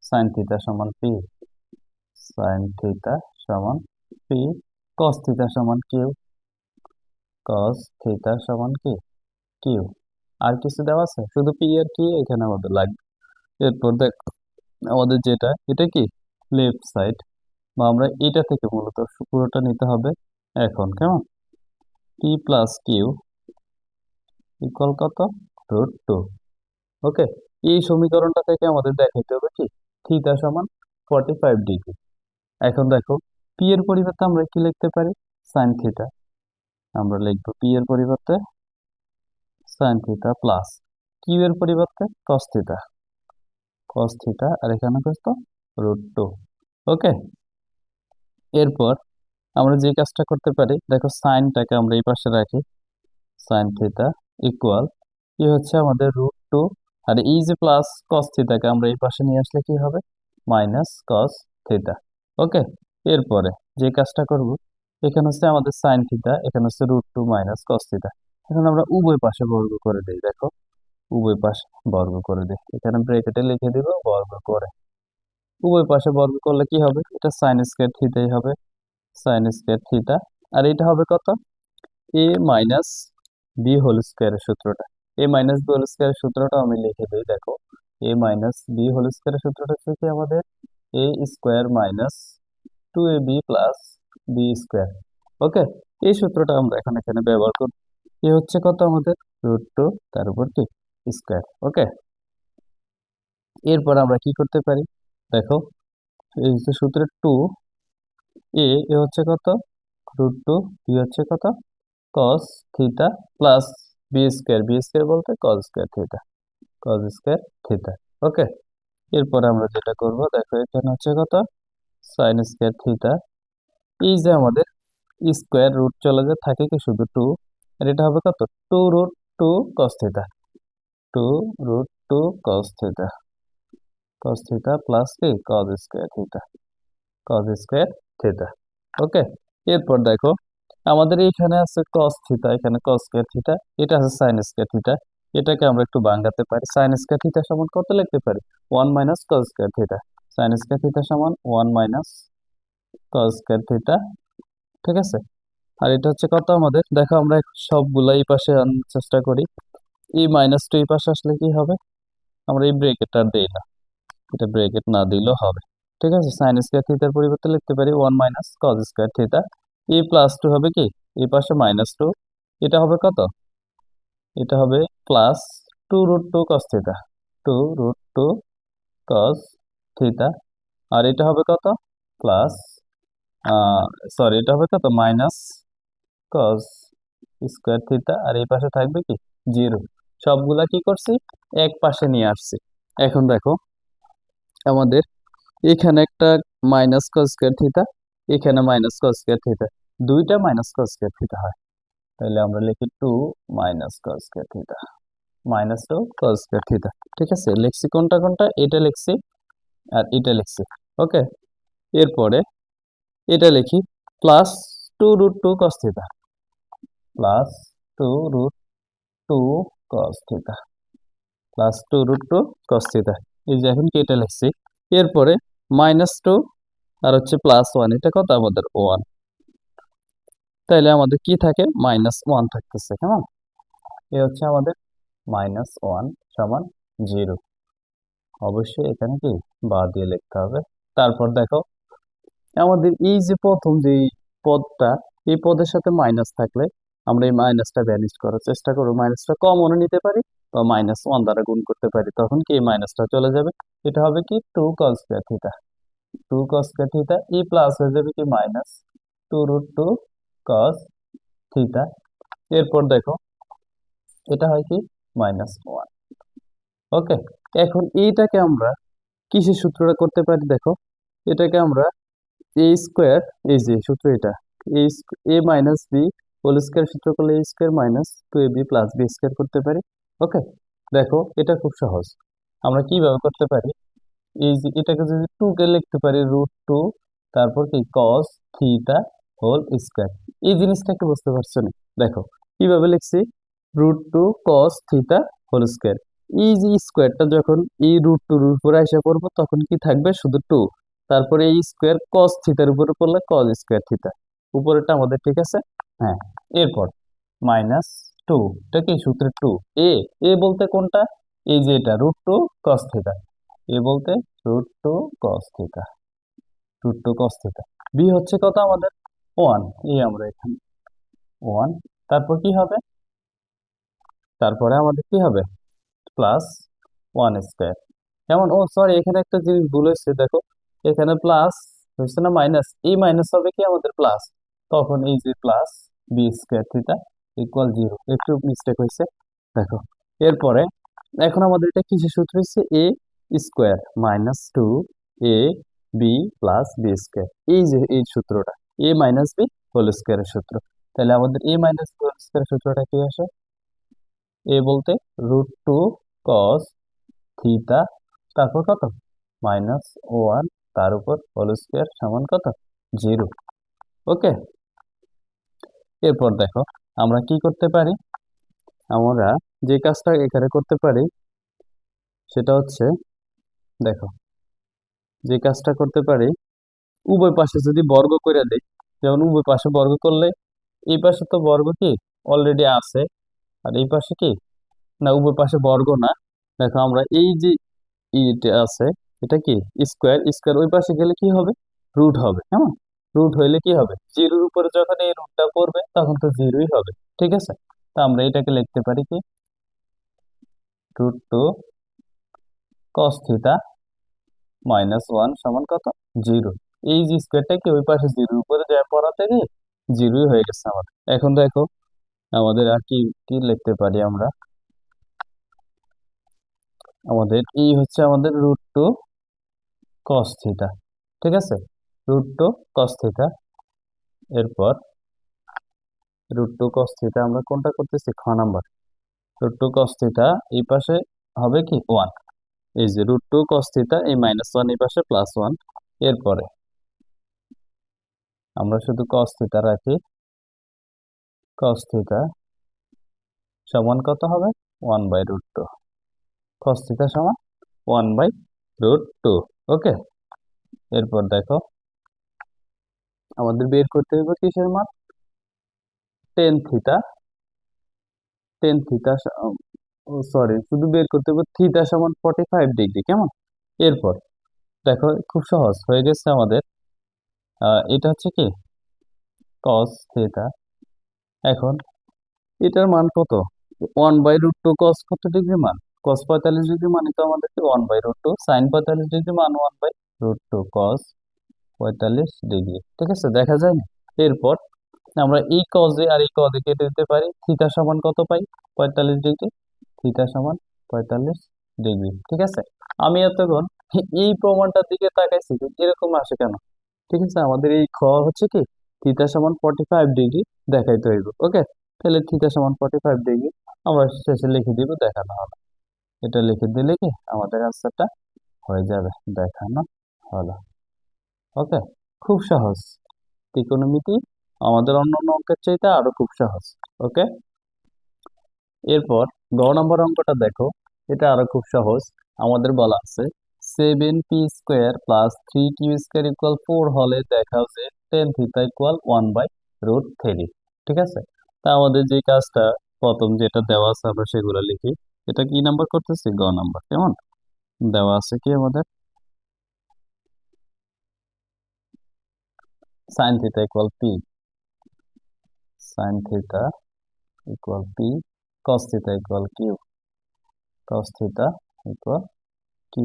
সাইন থিটা সমান পি, সাইন থিটা সমান পি, কস থিটা সমান কিউ, কস থিটা সমান কি কিউ। আর কিছু দেওয়া আছে? শুধু পি আর কি এখানে আমাদের লাগবে। এরপর দেখ, আমাদের যেটা এটা কি লেফট সাইড, বা আমরা এটা থেকে মূলত পুরোটা নিতে হবে। এখন কেমন? পি প্লাস কিউ ইকুয়াল কত? √2। ওকে, এই সমীকরণটা থেকে আমাদের দেখাইতে হবে কি থিটা সমান 45 ডিগ্রি। এখন দেখো, পি এর পরিবর্তে আমরা কি লিখতে পারি? Sine theta. আমরা লিখবো পি এর পরিবর্তে সাইন থিটা প্লাস কিউ এর পরিবর্তে কস থিটা, কস থিটা, আর এখানে কত? √2। ওকে, এরপর আমরা যে কাজটা করতে পারি, দেখো সাইনটাকে আমরা এই পাশে রাখি। সাইন থিটা ইকুয়াল কি হচ্ছে আমাদের √2, আর এই যে প্লাস কস থিটাকে আমরা এই পাশে নিয়ে আসলে কি হবে? Minus cos theta. ওকে, এরপরে যে কাজটা করব, এখানে হচ্ছে আমাদের সাইন থিটা, এখানে হচ্ছে √2 মাইনাস কস থিটা। এখন আমরা উভয় পাশে বর্গ করে দিই। দেখো, উভয় পাশে বর্গ করে দিই, এখানে ব্র্যাকেটে লিখে দিব বর্গ করে। উভয় পাশে বর্গ করলে কি হবে? এটা সাইন স্কয়ার থিটাই হবে, সাইন স্কয়ার থিটা। আর এটা হবে কত? এ মাইনাস বি হোল স্কয়ারের সূত্রটা। এ মাইনাস বি হোল স্কয়ারের সূত্রটা আমি লিখে দিই। দেখো, এ মাইনাস বি হোল স্কয়ারের সূত্রটা হচ্ছে কি আমাদের A square minus 2ab plus B square. Okay, এই সূত্রটা আমরা এখন এখানে ব্যবহার করব। এ হচ্ছে কত আমাদের √2 তার উপর কি স্কয়ার। ওকে, এরপর আমরা কি করতে পারি দেখো, এই যে সূত্রের এ হচ্ছে কত √2, বি হচ্ছে কত cos theta plus B square বলতে cos square theta, cos square theta. Okay, এরপর আমরা যেটা করব দেখো, এখানে হচ্ছে কত সাইন স্কয়ার থিটা। এই যে আমাদের স্কয়ার রুট চলে যায়, থাকে কি শুধু 2, আর এটা হবে কত 2√2 cos theta, 2√2 cos theta, cos theta plus কি cos square theta, cos square theta. Okay, এরপর দেখো আমাদের এইখানে আছে কস থিটা, এখানে কস স্কয়ার থিটা, এটা আছে সাইন স্কয়ার থিটা। এটাকে আমরা একটু ভাঙাতে পারি, সাইন স্কয়ার থিটা সমান কত লিখতে পারি 1 minus cos square theta, sine square theta সমান 1 মাইনাস কস স্কয়ার থিটা। ঠিক আছে, আর এটা হচ্ছে কত আমাদের দেখো, আমরা সবগুলা এই পাশে আনার চেষ্টা করি। এই -2 এই পাশে আসলে কি হবে, আমরা এই ব্রেকেট আর দেই না, এটা ব্রেকেট না দিলেও হবে। ঠিক আছে, সাইন স্কয়ার থিটার পরিবর্তে লিখতে পারি 1 মাইনাস কস স্কয়ার থিটা। এই +2 হবে কি এই পাশে -2, এটা হবে কত, এটা হবে plus 2√2 cos theta, 2√2 cos theta. আর এটা হবে কত প্লাস, সরি এটা হবে কত মাইনাস কস স্কয়ার থিটা, আর এই পাশে থাকবে কি 0। সবগুলা কি করছি এক পাশে নিয়ে আসছি। এখন দেখো আমাদের এখানে একটা মাইনাস কস স্কয়ার থিটা, এখানে মাইনাস কস স্কয়ার থিটা, দুইটা মাইনাস কস স্কয়ার থিটা হয়, তাহলে আমরা লিখি 2 মাইনাস কস স্কয়ার থিটা, -2 কস স্কয়ার থিটা। ঠিক আছে, লিখছি কোনটা কোনটা, এটা লিখছি আর এটা লিখছি। ওকে, এরপরে এটা লিখি plus 2√2 cos theta, plus 2√2 cos theta, plus 2√2 cos theta. এই যে এখন কি এটা লিখছি, এরপরে -2 আর হচ্ছে +1, এটা কত আমাদের 1, তাইলে আমাদের কি থাকে -1 থাকতেছে। কেমন, এ হচ্ছে আমাদের -1 সমান 0। অবশ্যই এখানে কি বাদ দিয়ে লিখতে হবে। তারপর দেখো আমাদের এই যে প্রথম যে পদটা, এই পদের সাথে মাইনাস থাকলে আমরা এই মাইনাসটা ভ্যানিশ করার চেষ্টা করবো, মাইনাসটা কমনও নিতে পারি বা -1 দ্বারা গুণ করতে পারি, তখন কি এই মাইনাসটা চলে যাবে। এটা হবে কি 2 কস স্কয়ার থিটা, 2 কস স্কয়ার থিটা, এই প্লাস হয়ে যাবে কি মাইনাস 2√2 কস থিটা। এরপর দেখো এটা হয় কি -1। ওকে, এখন এইটাকে আমরা কিসের সূত্রটা করতে পারি দেখো, এটাকে আমরা এ স্কোয়ার, এই যে সূত্র এটা, A minus B whole square সূত্র করলে A square minus 2ab plus B square করতে পারি। ওকে, দেখো এটা খুব সহজ, আমরা কিভাবে করতে পারি, এই যে এটাকে যদি 2 কে লিখতে পারি √2, তারপর কি কস থিটা হোল স্কোয়ার। এই জিনিসটাকে বুঝতে পারছো না, দেখো কিভাবে লিখছি √2 কস থিটা হোল স্কোয়ার। এই যে স্কোয়ারটা যখন এই √2 এর উপরে এসে পড়বো তখন কি থাকবে শুধু 2, তারপরে এই স্কোয়ার কস থিটার উপরে পড়লে কস স্কোয়ার থিটা, উপরেটা আমাদের ঠিক আছে। হ্যাঁ, এরপর -2, এটা কি সূত্রে 2, এ এ বলতে কোনটা, এই যে এটা √2 কস থিটা, এ বলতে √2 cos theta, √2 cos theta. B হচ্ছে কত আমাদের 1, এই আমরা এখানে 1, তারপর কি হবে, তারপরে আমাদের কি হবে প্লাস 1 স্কোয়ার। যেমন ও সরি এখানে একটা জিনিস ভুল হয়েছে দেখো, এখানে প্লাস হচ্ছে না মাইনাস, এই মাইনাস হবে কি আমাদের প্লাস, তখন এই যে plus B square theta equal 0, একটু মিস্টেক হয়েছে দেখো। এরপরে এখন আমাদের এটা কিসের সূত্র হচ্ছে এ square -2 A B plus B square, এই যে এই সূত্রটা এ মাইনাস বি হোল স্কোয়ারের সূত্র। তাহলে আমাদের এ মাইনাস বি হোল স্কোয়ারের সূত্রটা কি আসে, এ বলতে √2 কস থিটা, তারপর কত -1 তার উপর হোল স্কোয়ার সমান কত 0। ওকে, এরপর দেখো আমরা কি করতে পারি, আমরা যে কাজটা এখানে করতে পারি সেটা হচ্ছে দেখো, যে কাজটা করতে পারি উভয় পাশে যদি বর্গ করে দেই, যেমন উভয় পাশে বর্গ করলে এই পাশে তো বর্গ কি অলরেডি আছে, আর এই পাশে কি না উভয় পাশে বর্গ না, দেখো আমরা এই যে এটা আছে এটা কি স্কোয়ার, স্কোয়ার ওই পাশে গেলে কি হবে রুট হবে। হ্যাঁ, রুট হইলে কি হবে, জিরোর উপরে যখন এই রুটটা পড়বে তখন তো জিরোই হবে। ঠিক আছে, তো আমরা এটাকে লিখতে পারি কি, √2 cos থিটা -1 সমান কত, জিরো। এই যে স্কোয়ারটা কি ওই পাশে জিরোর উপরে যায় পড়া থেকে জিরোই হয়ে গেছে আমাদের। এখন দেখো আমাদের আর কি কি লিখতে পারি আমরা, আমাদের এই হচ্ছে আমাদের √2 cos থিটা। ঠিক আছে, √2 cos থিটা, এরপর √2 cos থিটা আমরা কোনটা করতেছি, খ নাম্বার। √2 cos থিটা এই পাশে হবে কি 1, এই যে √2 cos থিটা এই -1 এই পাশে +1। এরপরে আমরা শুধু cos থিটা রাখি, cos থিটা সমান কত হবে, 1/√2, cos থিটা সমান 1/√2। ওকে, এরপর দেখো আমাদের বের করতে হবে কিসের মান, tan theta, tan theta, sorry শুধু বের করতে হবে থিটা সমান 45 ডিগ্রি, কেমন। এরপর দেখো খুব সহজ হয়ে গেছে আমাদের, এটা হচ্ছে কি cos থিটা। এখন এটার মান কত, 1/√2 cos কত ডিগ্রি মান, cos 45 ডিগ্রি মানে তো আমাদেরকে 1/√2, sin 45 ডিগ্রি মান 1/√2 cos 45 ডিগ্রি। ঠিক আছে, দেখা যায় না। এরপর আমরা এই কজে আর এই কজে কেটে দিতে পারি, থিটা সমান কত পাই, 45 ডিগ্রি, থিটা সমান 45 ডিগ্রি। ঠিক আছে, আমি এতক্ষণ এই প্রমাণটার দিকে তাকাইছি যে এরকম আসে কেন। ঠিক আছে, আমাদের এই খ হচ্ছে কি থিটা সমান 45 ডিগ্রি দেখাইতে হইব। ওকে, তাহলে থিটা সমান 45 ডিগ্রি আমরা শেষে লিখে দিব দেখানো হবে। এটা লিখে দিলে কি আমাদের আনসারটা হয়ে যাবে, দেখানো হলো। ওকে, খুব সহজ, ত্রিকোণমিতি আমাদের অন্যান্য অঙ্কের চাইতে আরো খুব সহজ। ওকে, এরপর গ নম্বর অঙ্কটা দেখো, এটা আরো খুব সহজ। আমাদের বলা আছে 7p² + 3q² = 4 হলে দেখাও যে টেন থিটা = 1/√3। ঠিক আছে, তা আমাদের যে কাজটা প্রথম যেটা দেওয়া আছে আমরা সেগুলো লিখি। এটা কি নাম্বার করতেছি, গ নাম্বার। কেমন, দেওয়া আছে কি আমাদের sin theta = p, sin theta = p, cos theta = q, cos theta = q।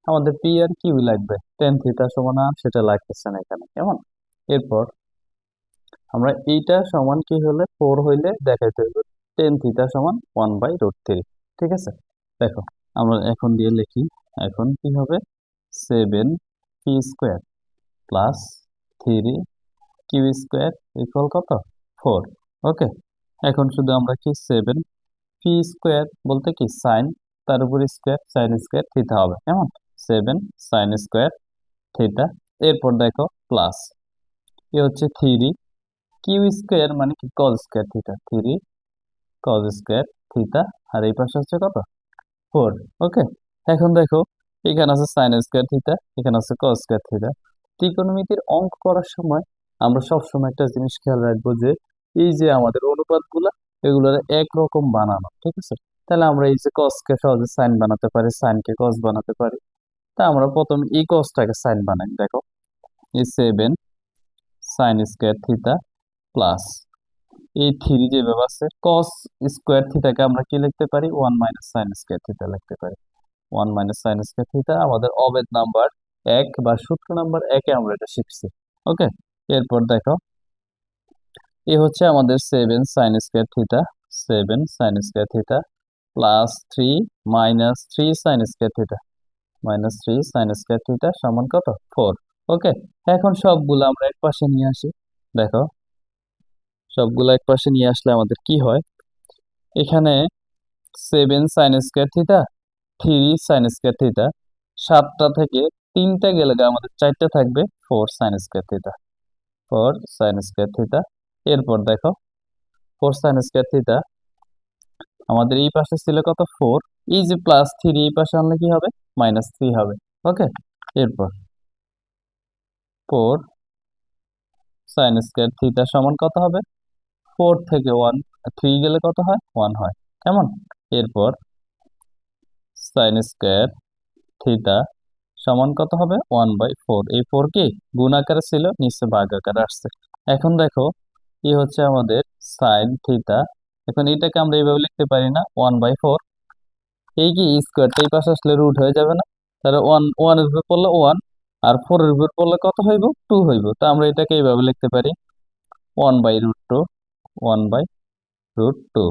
আমাদের পি আর কিউ লাগবে, টেন থিটা সমান আর সেটা লাগতেছে না এখানে, কেমন। এরপর আমরা এইটা সমান কি হলে 4 হইলে দেখাইতে হইব টেন থিটা সমান 1/√3। ঠিক আছে, দেখো আমরা এখন দিয়ে লিখি, এখন কি হবে, 7p² + 3q² = কত, 4। ওকে, এখন শুধু আমরা কি 7p² বলতে কি সাইন, তার উপর স্কোয়ার, সাইন স্কোয়ার থিটা হবে, কেমন, 7 sin² থিটা। এরপর দেখো প্লাস এ হচ্ছে 3q² মানে কি cos² থিটা, 3 cos² থিটা, আর এই পাশে হচ্ছে কত, 4। ওকে, এখন দেখো এখানে আছে sin² থিটা, এখানে আছে cos² থিটা। ত্রিকোণমিতির অঙ্ক করার সময় আমরা সবসময় একটা জিনিস খেয়াল রাখবো যে এই যে আমাদের অনুপাতগুলা এগুলোর একরকম বানানো। ঠিক আছে, তাহলে আমরা এই যে cos কে সহজে সাইন বানাতে পারি, সাইন কে cos বানাতে পারি। তা আমরা প্রথম এই cosটাকে সাইন বানাই, দেখো এই 7 sin² থিটা প্লাস এই 3 যেভাবে আছে cos² থিটাকে আমরা কি লিখতে পারি, 1 - sin² লিখতে পারি। 1 - sin² আমাদের অবেদ নাম্বার 1 বা সূত্র নাম্বার 1-এ আমরা এটা শিখছি। ওকে, এরপর দেখো এ হচ্ছে আমাদের 7 sin² theta, 7 sin² theta plus 3 - 3 sin² theta, -3 sin² theta সমান কত, 4। ওকে, এখন সবগুলো আমরা এক পাশে নিয়ে আসি। দেখো সবগুলো এক পাশে নিয়ে আসলে আমাদের কি হয়, এখানে 7 sin² থিটা, 3 sin² থিটা, 7টা থেকে 3টা গেলে আমাদের 4টা থাকবে, 4 sin² থিটা, 4 sin² থিটা। এরপর দেখো 4 sin² থিটা আমাদের এই পাশে ছিল কত, 4, এই যে +3 এই পাশে আনলে কি হবে, -3 হবে। ওকে, এরপর 4 sin² থিটা সমান কত হবে, 4 থেকে 3 গেলে কত হয়, 1 হয়, কেমন। এরপর sin² থিটা সমান কত হবে 1/4। এই 4 কি গুণ আকারে ছিল, নিচে ভাগ আকারে আসছে। এখন দেখো কি হচ্ছে আমাদের সাইন থিটা। এখন এটাকে আমরা এইভাবে লিখতে পারি না, 1/4। এই কি স্কোয়ারটা এই পাশে আসলে রুট হয়ে যাবে না? তাহলে ওয়ান এর উপর পড়লে 1, আর 4 এর উপর পড়লে কত হইব, 2 হইব। তা আমরা এটাকে এইভাবে লিখতে পারি 1/√2, 1/√2।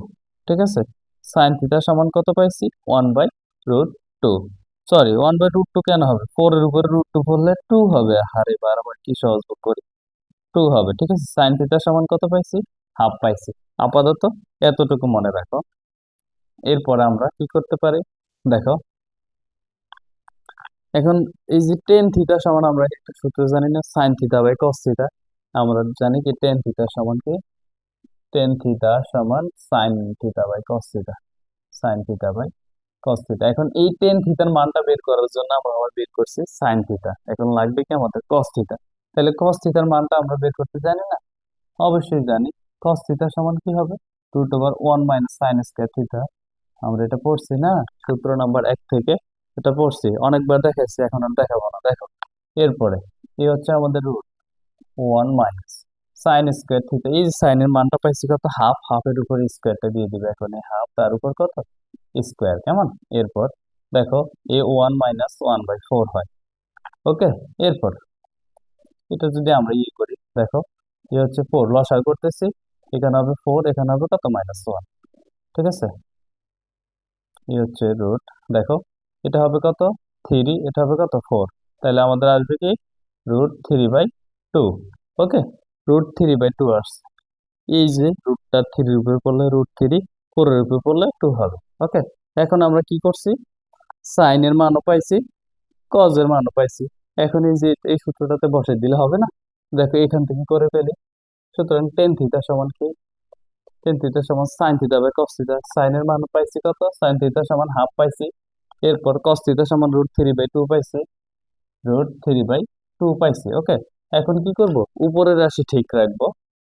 ঠিক আছে, সাইন থিটা সমান কত পাইছি 1/√2। সরি, 1/√2 কেন হবে, 4 এর উপরে √2 পড়লে 2 হবে। আরে বারবার কি সহজ করি, 2 হবে। ঠিক আছে, সাইন থিটা সমান কত পাইছি, হাফ পাইছি। আপাতত এতটুকু মনে রাখো। এরপরে আমরা কি করতে পারি দেখো, এখন এই যে টেন থিটা সমান, আমরা একটা সূত্র জানি না, sine theta by cos theta. আমরা জানি কি টেন থিটা সমান কি, টেন থিটা সমান sine theta by cos theta, sine theta by cos theta. এখন এই টেন থিটার মানটা বের করার জন্য আমরা আবার বের করছি সাইন থিটা। এখন লাগবে কি আমাদের কস থিটা। তাহলে কস থিটার মানটা আমরা বের করতে জানি না? অবশ্যই জানি। কস থিটা সমান কি হবে, √1 মাইনাস সাইন স্কয়ার থিটা। আমরা এটা পড়ছি না সূত্র নাম্বার 1 থেকে, এটা পড়ছি অনেকবার দেখাচ্ছি, এখন আর দেখাবো না। দেখো এরপরে এই হচ্ছে আমাদের √1 মাইনাস সাইন স্কয়ার থিটা। এই যে সাইনের মানটা পাইছি কত, হাফ, হাফের উপর স্কোয়ারটা দিয়ে দিবে। এখন এই হাফ তার উপর কত স্কোয়ার, কেমন? এরপর দেখো a1 - 1/4 হয়। ওকে, এরপর এটা যদি আমরা করি, দেখো এ হচ্ছে 4, লসাগু করতেছি, এখানে হবে 4, এখানে হবে কত -1। ঠিক আছে, এই হচ্ছে রুট। দেখো এটা হবে কত 3, এটা হবে কত 4। তাহলে আমাদের আসবে কি √3/2। ওকে, √3/2 আসছে। এই যে রুটটা 3 এর উপরে পড়লে √3, 4 এর উপরে পড়লে 2 হবে। ওকে, এখন আমরা কি করছি, সাইনের মানও পাইছি, কজ এর মানও পাইছি। এখন এই যে এই সূত্রটাতে বসে দিলে হবে না? দেখো এখান থেকে করে ফেলি। সুতরাং টেন থিটা সমান কি, টেন থিটা সমান sine theta by cos theta. সাইনের মান পাইছি কত, সাইন থিটা সমান হাফ পাইছি। এরপর কস থিটা সমান √3/2 পাইছি, √3/2 পাইছি। ওকে, এখন কি করব, উপরের রাশি ঠিক রাখবো।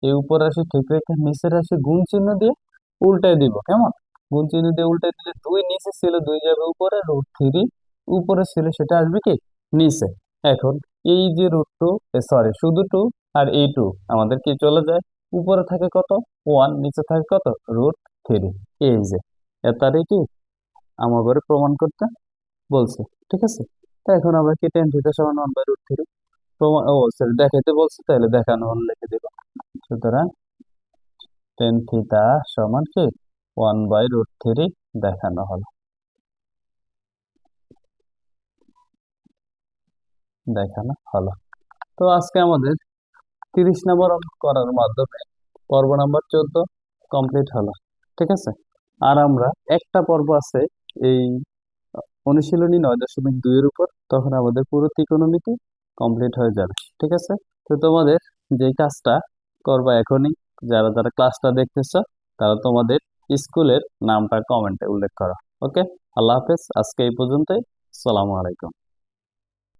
এই উপরের রাশি ঠিক রেখে নিচের রাশি গুণ চিহ্ন দিয়ে উল্টাই দিব, কেমন? গুণ চিহ্ন দিয়ে উল্টাই দিলে 2 নিচে ছিল, 2 যাবে উপরে, √3 উপরে ছিল, সেটা আসবে কি নিচে। এখন এই যে √2, সরি শুধু 2, আর এই 2 আমাদের কি চলে যায়, উপরে থাকে কত 1, নিচে থাকে কত √3। এই যে এটারই কি আমাদের প্রমাণ করতে বলছে। ঠিক আছে, তো এখন আমরা কি টেন থিটা সমান 1/√3 প্রমাণ, ও সরি দেখাইতে বলছে, তাহলে দেখানো হল লিখে দিব। সুতরাং টেন থিটা সমান কি 1/√3 দেখানো হলো, দেখানো হলো। তো আজকে আমাদের 30 নম্বর অঙ্ক করার মাধ্যমে পর্ব নাম্বার 14 কমপ্লিট হলো। ঠিক আছে, আর আমরা একটা পর্ব আছে এই অনুশীলনী 9.2 এর উপর, তখন আমাদের পুরো ত্রিকোণমিতি কমপ্লিট হয়ে যাবে। ঠিক আছে, তো তোমাদের যে কাজটা করবা এখনই, যারা যারা ক্লাসটা দেখতেছো, তারা তোমাদের স্কুলের নামটা কমেন্টে উল্লেখ করো। ওকে, আল্লাহ হাফেজ, আজকে এই পর্যন্তই। আসসালামু আলাইকুম।